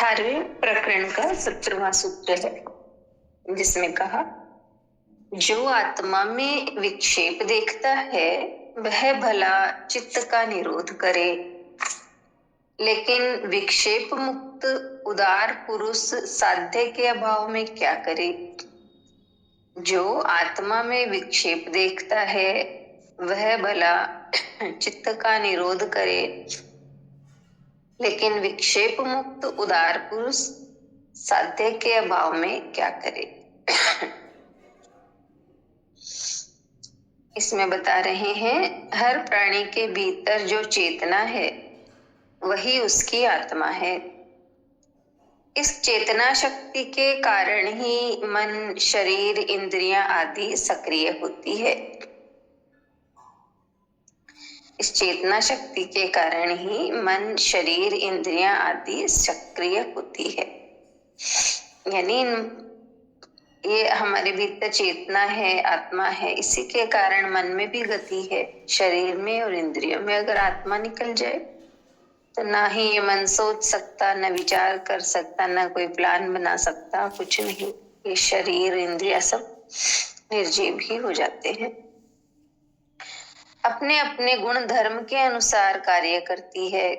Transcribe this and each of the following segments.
18वें प्रकरण का 17वां सूत्र है, जिसमें कहा, जो आत्मा में विक्षेप देखता है वह भला चित्त का निरोध करे, लेकिन विक्षेप मुक्त उदार पुरुष साध्य के अभाव में क्या करे। जो आत्मा में विक्षेप देखता है वह भला चित्त का निरोध करे, लेकिन विक्षेप मुक्त उदार पुरुष साध्य के अभाव में क्या करे। इसमें बता रहे हैं, हर प्राणी के भीतर जो चेतना है वही उसकी आत्मा है। इस चेतना शक्ति के कारण ही मन, शरीर, इंद्रियां आदि सक्रिय होती है। इस चेतना शक्ति के कारण ही मन, शरीर, इंद्रियां आदि सक्रिय होती है। यानी ये हमारे भीतर चेतना है, आत्मा है, इसी के कारण मन में भी गति है, शरीर में और इंद्रियों में। अगर आत्मा निकल जाए तो ना ही ये मन सोच सकता, न विचार कर सकता, न कोई प्लान बना सकता, कुछ नहीं। ये शरीर, इंद्रिया सब निर्जीव ही हो जाते हैं। अपने अपने गुण धर्म के अनुसार कार्य करती है।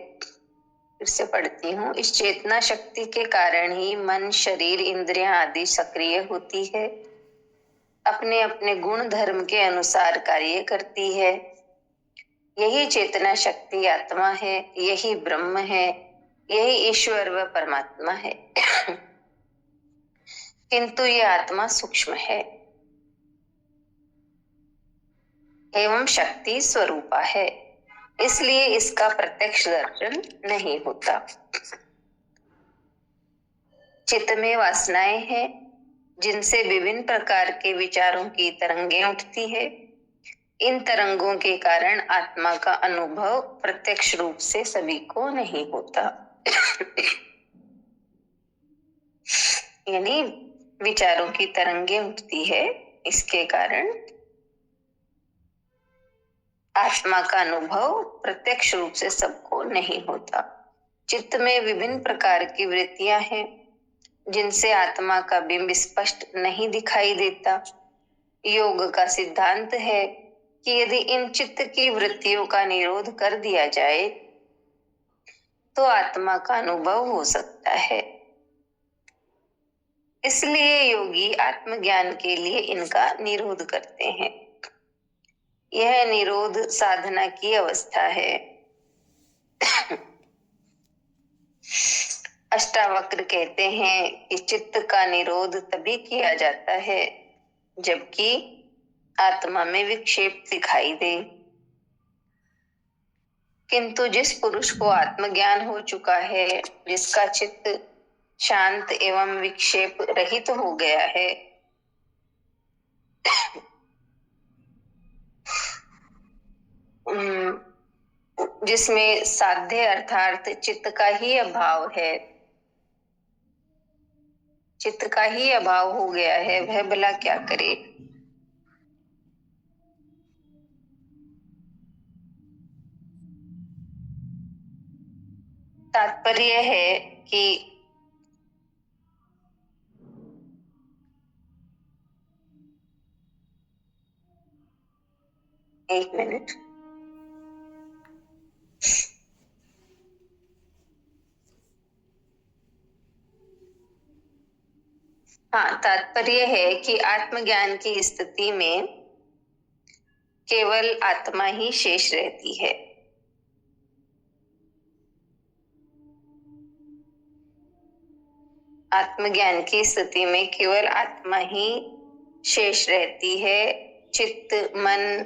फिर से पढ़ती हूँ, इस चेतना शक्ति के कारण ही मन, शरीर, इंद्रियां आदि सक्रिय होती है। अपने अपने गुण धर्म के अनुसार कार्य करती है। यही चेतना शक्ति आत्मा है, यही ब्रह्म है, यही ईश्वर व परमात्मा है। किंतु ये आत्मा सूक्ष्म है एवं शक्ति स्वरूपा है, इसलिए इसका प्रत्यक्ष दर्शन नहीं होता। चित्त में वासनाएं हैं, जिनसे विभिन्न प्रकार के विचारों की तरंगें उठती है। इन तरंगों के कारण आत्मा का अनुभव प्रत्यक्ष रूप से सभी को नहीं होता। यानी विचारों की तरंगें उठती है, इसके कारण आत्मा का अनुभव प्रत्यक्ष रूप से सबको नहीं होता। चित्त में विभिन्न प्रकार की वृत्तियां हैं, जिनसे आत्मा का बिंब स्पष्ट नहीं दिखाई देता। योग का सिद्धांत है कि यदि इन चित्त की वृत्तियों का निरोध कर दिया जाए तो आत्मा का अनुभव हो सकता है। इसलिए योगी आत्मज्ञान के लिए इनका निरोध करते हैं। यह निरोध साधना की अवस्था है। अष्टावक्र कहते हैं कि चित्त का निरोध तभी किया जाता है जबकि आत्मा में विक्षेप दिखाई दे। किंतु जिस पुरुष को आत्मज्ञान हो चुका है, जिसका चित्त शांत एवं विक्षेप रहित हो गया है, जिसमें साध्य अर्थात चित्त का ही अभाव है, चित्त का ही अभाव हो गया है, वह भला क्या करे। तात्पर्य है कि एक मिनट, हाँ, तात्पर्य है कि आत्मज्ञान की स्थिति में केवल आत्मा ही शेष रहती है। आत्मज्ञान की स्थिति में केवल आत्मा ही शेष रहती है। चित्त, मन,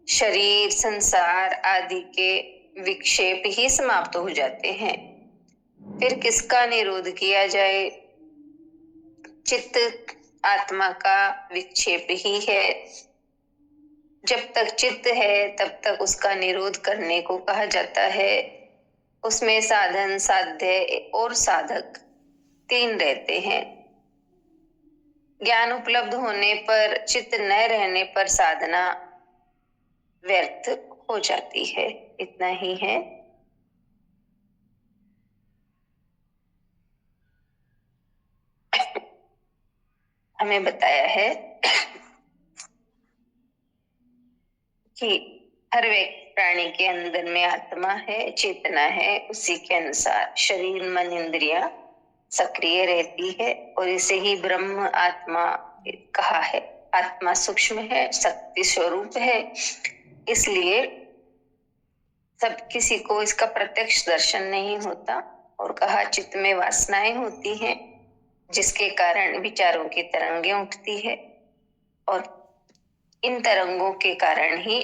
शरीर, संसार आदि के विक्षेप ही समाप्त हो जाते हैं। फिर किसका निरोध किया जाए। चित्त आत्मा का विक्षेप ही है। जब तक चित्त है तब तक उसका निरोध करने को कहा जाता है। उसमें साधन, साध्य और साधक तीन रहते हैं। ज्ञान उपलब्ध होने पर, चित्त न रहने पर साधना व्यर्थ हो जाती है। इतना ही है। हमें बताया है कि हर व्यक्ति प्राणी के अंदर में आत्मा है, चेतना है, उसी के अनुसार शरीर मन इंद्रियां सक्रिय रहती है और इसे ही ब्रह्म आत्मा कहा है। आत्मा सूक्ष्म है, शक्ति स्वरूप है, इसलिए सब किसी को इसका प्रत्यक्ष दर्शन नहीं होता। और कहा चित्त में वासनाएं होती हैं जिसके कारण विचारों की तरंगें उठती है और इन तरंगों के कारण ही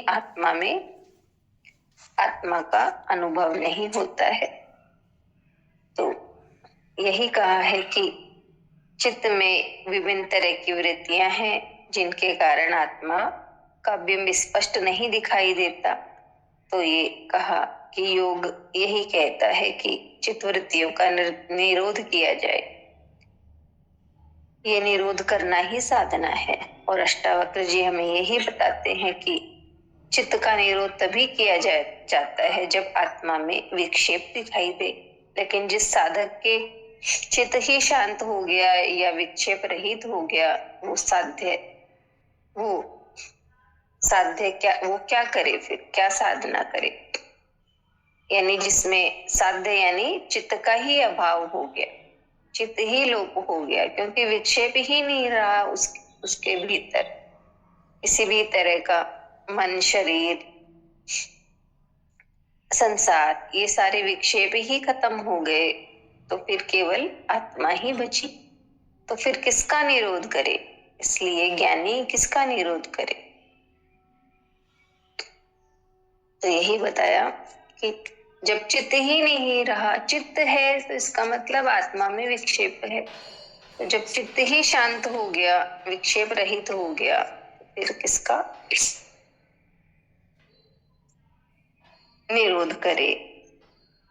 आत्मा का अनुभव नहीं होता है। तो यही कहा है कि चित्त में विभिन्न तरह की वृत्तियां हैं जिनके कारण आत्मा का बिंब स्पष्ट नहीं दिखाई देता। तो ये कहा कि योग यही कहता है कि चित्त वृत्तियों का निरोध किया जाए। ये निरोध करना ही साधना है और अष्टावक्र जी हमें यही बताते हैं कि चित्त का निरोध तभी किया जाता है जब आत्मा में विक्षेप दिखाई दे। लेकिन जिस साधक के चित्त ही शांत हो गया या विक्षेप रहित हो गया, वो साध्य क्या करे, फिर क्या साधना करे? यानी जिसमें साध्य यानी चित्त का ही अभाव हो गया, चित्त ही लोप हो गया, क्योंकि विक्षेप ही नहीं रहा उसके भीतर। किसी भी तरह का मन, शरीर, संसार, ये सारे विक्षेप ही खत्म हो गए, तो फिर केवल आत्मा ही बची। तो फिर किसका निरोध करे? इसलिए ज्ञानी किसका निरोध करे? तो यही बताया कि जब चित्त ही नहीं रहा, चित्त है तो इसका मतलब आत्मा में विक्षेप है। तो जब चित्त ही शांत हो गया, विक्षेप रहित हो गया, फिर किसका निरोध करे?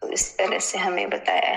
तो इस तरह से हमें बताया है।